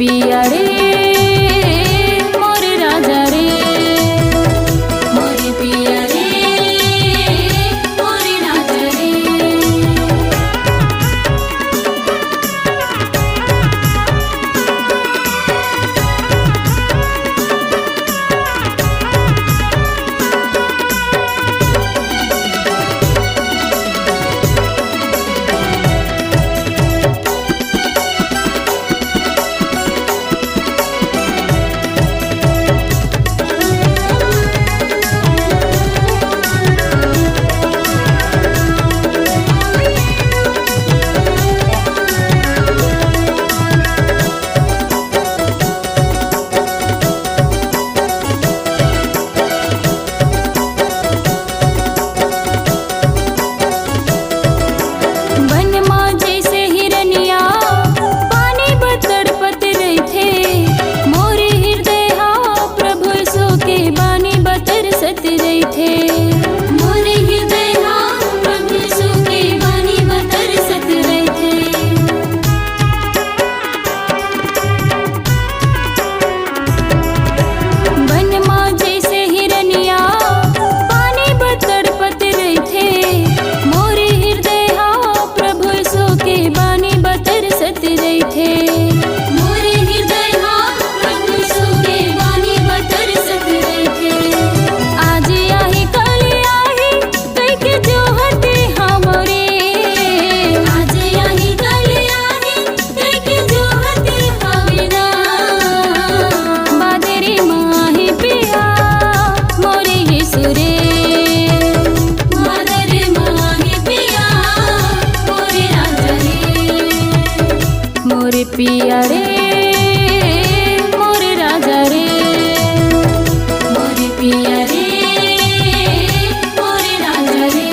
पिया रे मोरे राजा रे, मोरे पिया रे मोरे राजा रे। पिया रे मोरे राजा रे, मोरे पिया रे मोरे राजा रे।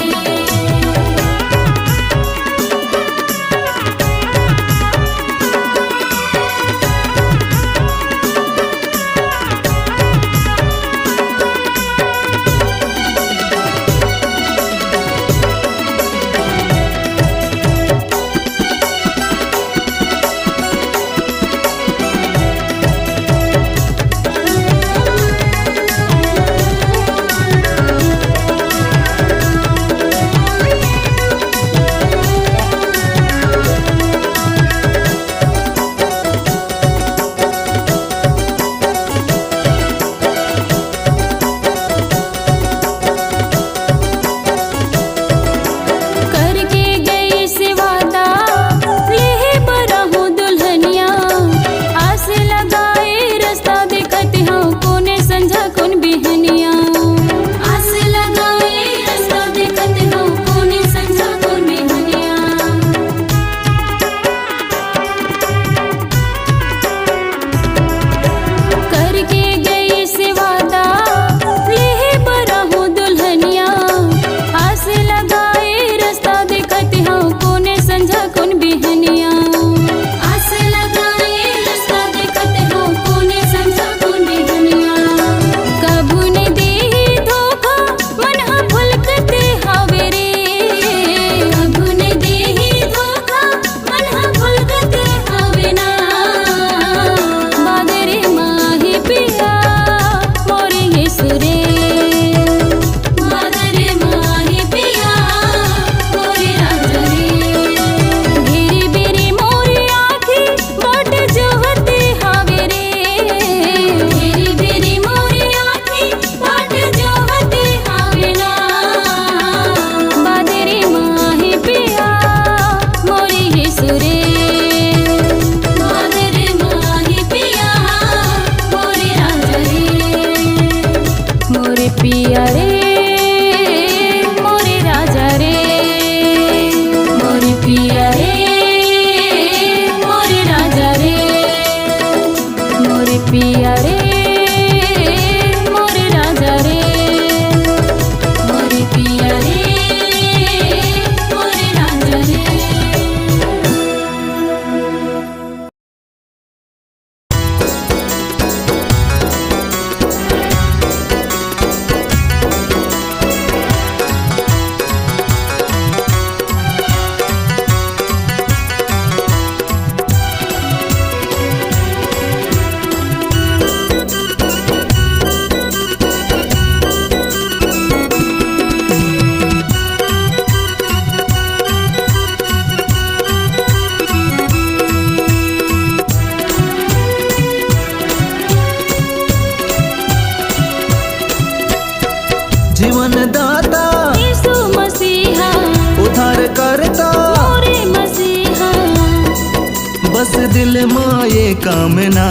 दिल में ये कामना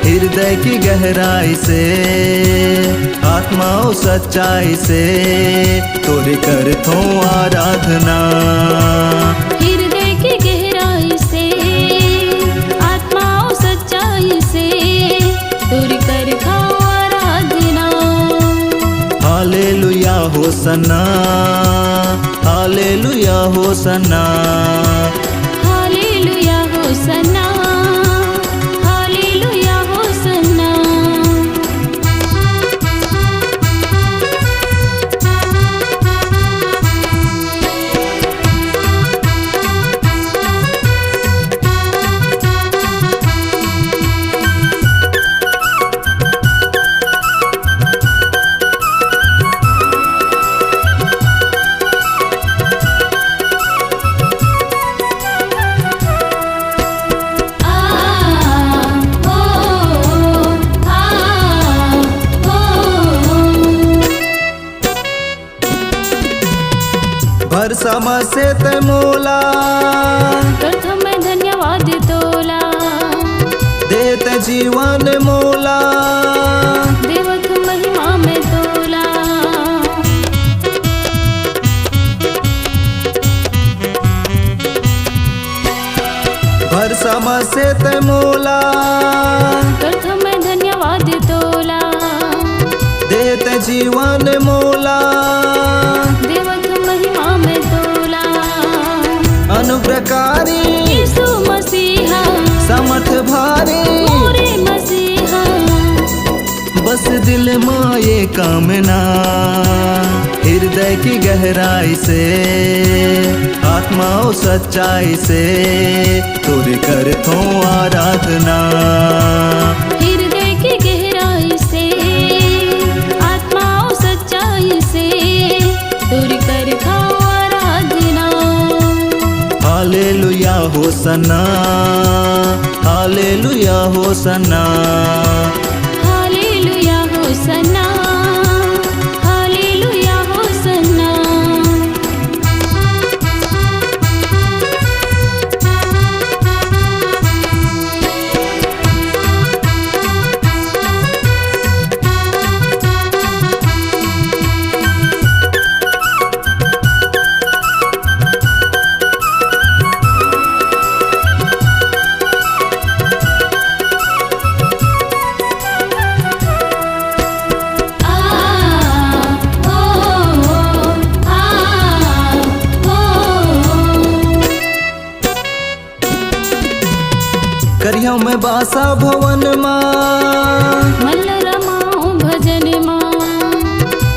हृदय की गहराई से, आत्मा और सच्चाई से तोरे कर थो आराधना। हृदय की गहराई से, आत्मा और सच्चाई से तोरे कर थो आराधना। Hallelujah hosanna, hallelujah hosanna, hallelujah hosanna, hallelujah hosanna. भर समसे ते मोला प्रथम धन्यवाद तोला, देत जीवन मोला, देवत महिमा में तोला। भर समसे ते मोला प्रथम धन्यवाद तोला, देत जीवन मोला, देवत महिमा में तोला। अनुप्रकारी यीशु मसीहा, समर्थ भारी, मोरे मसीहा। बस दिल में ये कामना हृदय की गहराई से, आत्मा और सच्चाई से तोरे कर थो आराधना। हृदय की गहराई से, आत्मा और सच्चाई से तोरे कर थो आराधना। Hallelujah hosanna, hallelujah hosanna, hallelujah hosanna, hallelujah hosanna. करिया में बासा भवन माँ, मल्ल रमाऊं भजन माँ,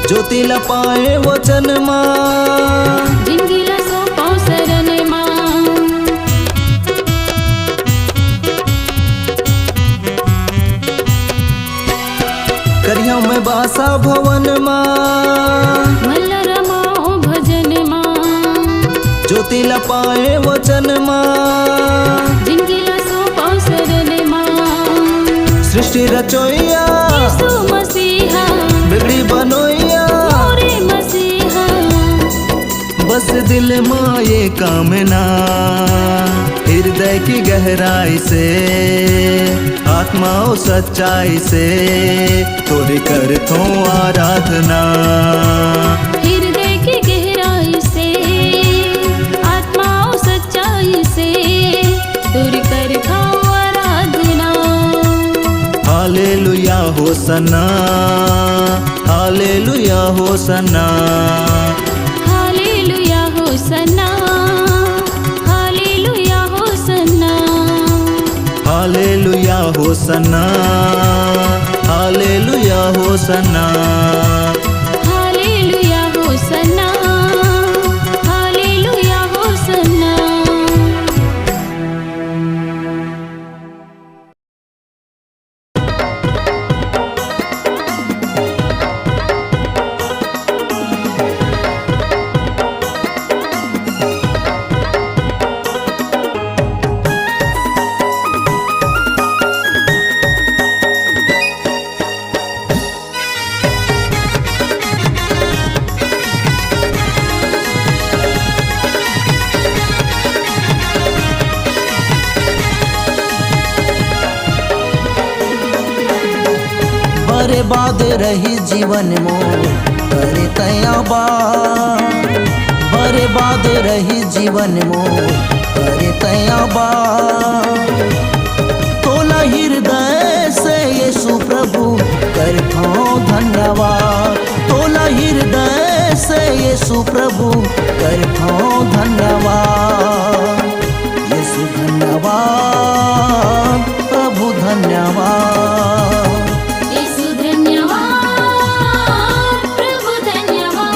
ज्योति लपाए वचन माँ, जिंदगी ला सौंपाऊं शरण माँ। करिया में बासा भवन माँ, मल्ल रमाऊं भजन माँ, ज्योति लपाए वचन माँ, जिंदगी ला सौंपाऊं शरण माँ। सृष्टि रचोइया यीशु मसीहा, बिगड़ी बनोइया, मोरे मसीहा। बस दिल में ये कामना हृदय की गहराई से, आत्मा और सच्चाई से तोरे कर थो आराधना। हृदय की गहराई से, आत्मा और सच्चाई से तोरे कर थो आराधना। Hallelujah hosanna, hallelujah hosanna, hallelujah hosanna, hallelujah hosanna. Hallelujah hosanna, hallelujah hosanna, hallelujah hosanna, hallelujah hosanna. बर्बाद रही जीवन मोर करे तैयाबा, बर्बाद रही जीवन मोर करे तैयाबा। तोला हृदय से यीशु प्रभु करथो धन्यवाद, तोला हृदय से यीशु प्रभु करथो धन्यवाद। यीशु धन्यवाद, प्रभु धन्यवाद। यीशु धन्यवाद, प्रभु धन्यवाद।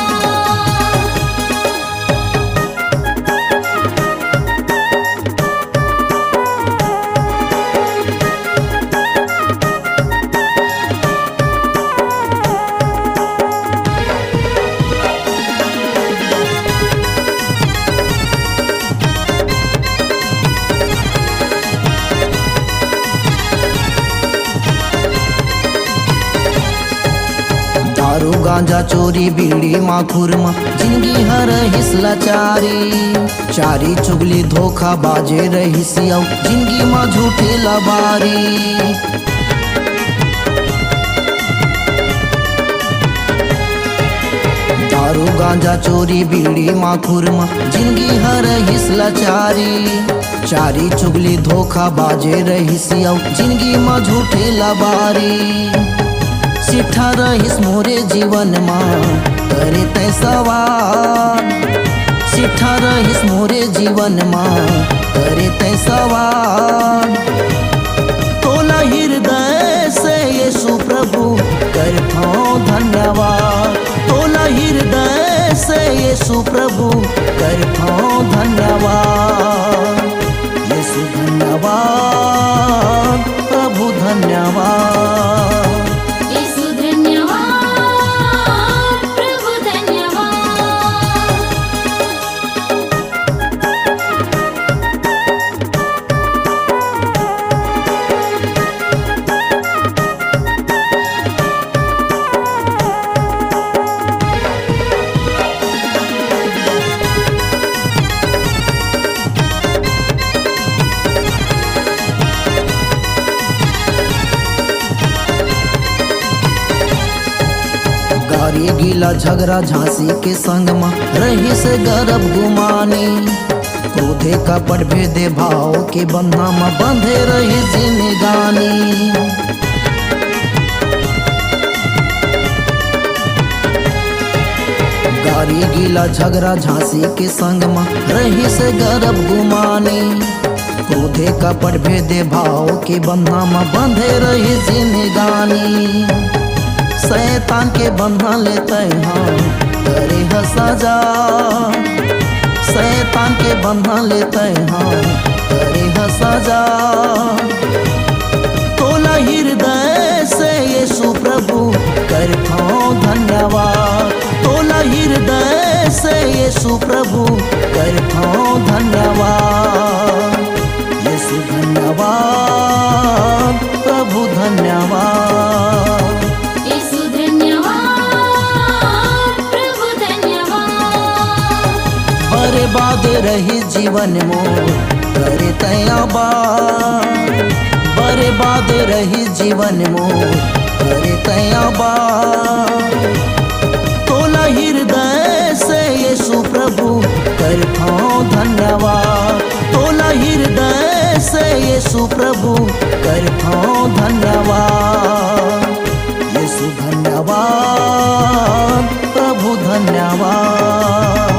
दारू गांजा चोरी बीड़ी माखुर में जिंदगी हर हिसला चारी, चारी चुगली धोखा बाजे रही सियाऊ जिंदगी में झूठे लबारी। दारू गांजा चोरी बीड़ी माखुर में जिंदगी हर हिसला चारी, चारी चुगली धोखा बाजे रही सियाऊ जिंदगी में झूठे लबारी। सिठा रहिस मोरे जीवन माँ करे तै सवार, सिठा रहिस मोरे जीवन माँ करे तै सवार। तोला हृदय से यीशु प्रभु करथो धन्यवाद, तोला हृदय से यीशु प्रभु करथो धन्यवाद। यीशु धन्यवाद, प्रभु धन्यवाद। यीशु धन्यवाद, प्रभु धन्यवाद। गारी गीला झगड़ा झांसी के संग में रही से गर्भ गुमानी, क्रोधे का पट भेदे भाव के बंधा में बंधे रही जिंदगानी। गारी गीला झगड़ा झांसी के संग में रही से गर्भ गुमानी, क्रोधे का पट भेदे भाव के बंधा में बंधे रही जिंदगानी। शैतान के बंधन लेते हैं करे है सजा, शैतान के बंधन लेते हैं करे है सजा। तोला हृदय से यीशु प्रभु करथो धन्यवाद, तोला हृदय से यीशु प्रभु करथो धन्यवाद। यीशु धन्यवाद, प्रभु धन्यवाद। यीशु धन्यवाद, प्रभु धन्यवाद। बर्बाद रही जीवन मोर करे तैयाबा, बर्बाद रही जीवन मोर करे तैयाबा। तोला हृदय से यीशु प्रभु करथो धन्यवाद, तोला हृदय से यीशु प्रभु करथो धन्यवाद। यीशु धन्यवाद, प्रभु धन्यवाद।